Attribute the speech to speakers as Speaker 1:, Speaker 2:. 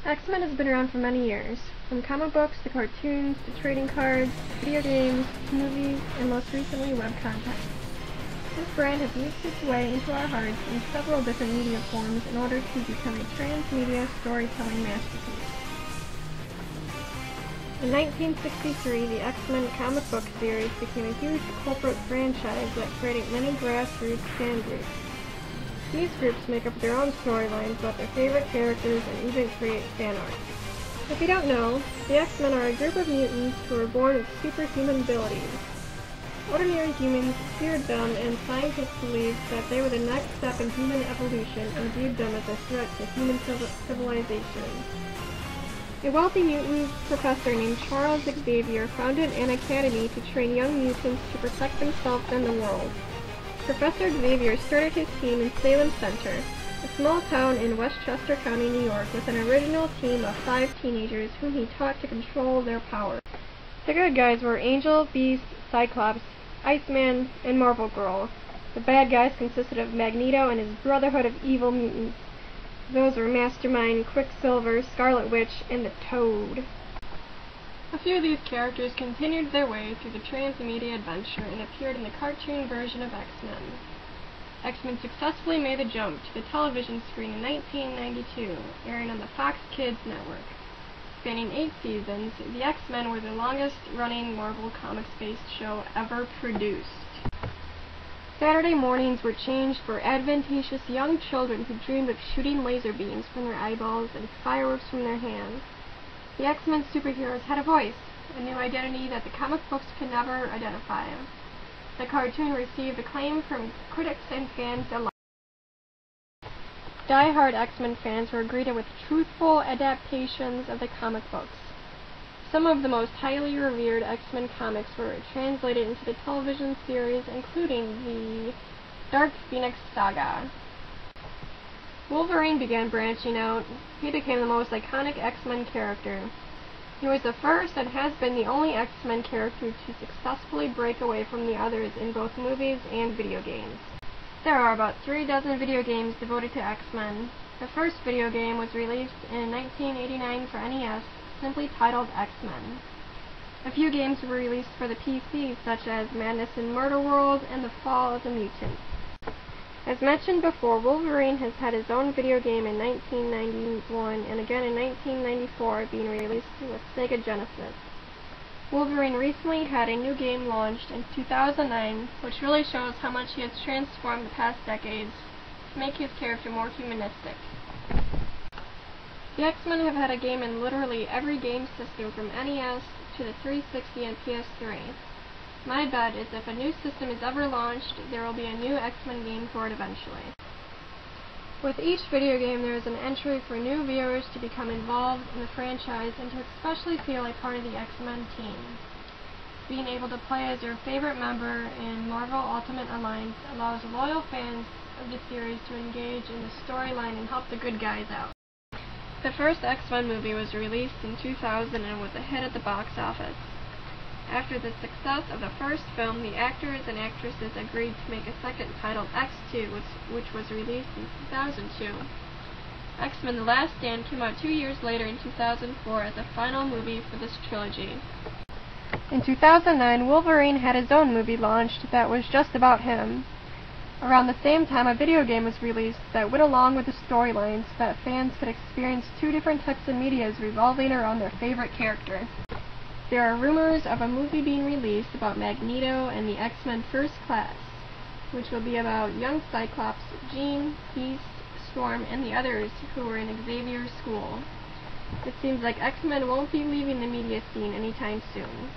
Speaker 1: X-Men has been around for many years, from comic books to cartoons to trading cards, video games, to movies, and most recently web content. This brand has worked its way into our hearts in several different media forms in order to become a transmedia storytelling masterpiece. In 1963, the X-Men comic book series became a huge corporate franchise that created many grassroots fan groups. These groups make up their own storylines about their favorite characters and even create fan art. If you don't know, the X-Men are a group of mutants who were born with superhuman abilities. Ordinary humans feared them, and scientists believed that they were the next step in human evolution and viewed them as a threat to human civilization. A wealthy mutant professor named Charles Xavier founded an academy to train young mutants to protect themselves and the world. Professor Xavier started his team in Salem Center, a small town in Westchester County, New York, with an original team of 5 teenagers whom he taught to control their powers. The good guys were Angel, Beast, Cyclops, Iceman, and Marvel Girl. The bad guys consisted of Magneto and his Brotherhood of Evil Mutants. Those were Mastermind, Quicksilver, Scarlet Witch, and the Toad. A few of these characters continued their way through the transmedia adventure and appeared in the cartoon version of X-Men. X-Men successfully made the jump to the television screen in 1992, airing on the Fox Kids network. Spanning 8 seasons, the X-Men were the longest-running Marvel Comics-based show ever produced. Saturday mornings were changed for adventitious young children who dreamed of shooting laser beams from their eyeballs and fireworks from their hands. The X-Men superheroes had a voice, a new identity that the comic books could never identify. The cartoon received acclaim from critics and fans alike. Die-hard X-Men fans were greeted with truthful adaptations of the comic books. Some of the most highly revered X-Men comics were translated into the television series, including the Dark Phoenix Saga. Wolverine began branching out. He became the most iconic X-Men character. He was the first and has been the only X-Men character to successfully break away from the others in both movies and video games. There are about 3 dozen video games devoted to X-Men. The first video game was released in 1989 for NES, simply titled X-Men. A few games were released for the PC, such as Madness in Murder World and The Fall of the Mutants. As mentioned before, Wolverine has had his own video game in 1991 and again in 1994, being released with Sega Genesis. Wolverine recently had a new game launched in 2009, which really shows how much he has transformed the past decades to make his character more humanistic. The X-Men have had a game in literally every game system from NES to the 360 and PS3. My bet is if a new system is ever launched, there will be a new X-Men game for it eventually. With each video game, there is an entry for new viewers to become involved in the franchise and to especially feel a part of the X-Men team. Being able to play as your favorite member in Marvel Ultimate Alliance allows loyal fans of the series to engage in the storyline and help the good guys out. The first X-Men movie was released in 2000 and was a hit at the box office. After the success of the first film, the actors and actresses agreed to make a second titled X2, which was released in 2002. X-Men: The Last Stand came out 2 years later in 2004 as the final movie for this trilogy. In 2009, Wolverine had his own movie launched that was just about him. Around the same time, a video game was released that went along with the storylines so that fans could experience 2 different types of media revolving around their favorite character. There are rumors of a movie being released about Magneto and the X-Men First Class, which will be about young Cyclops, Jean, Beast, Storm, and the others who were in Xavier's school. It seems like X-Men won't be leaving the media scene anytime soon.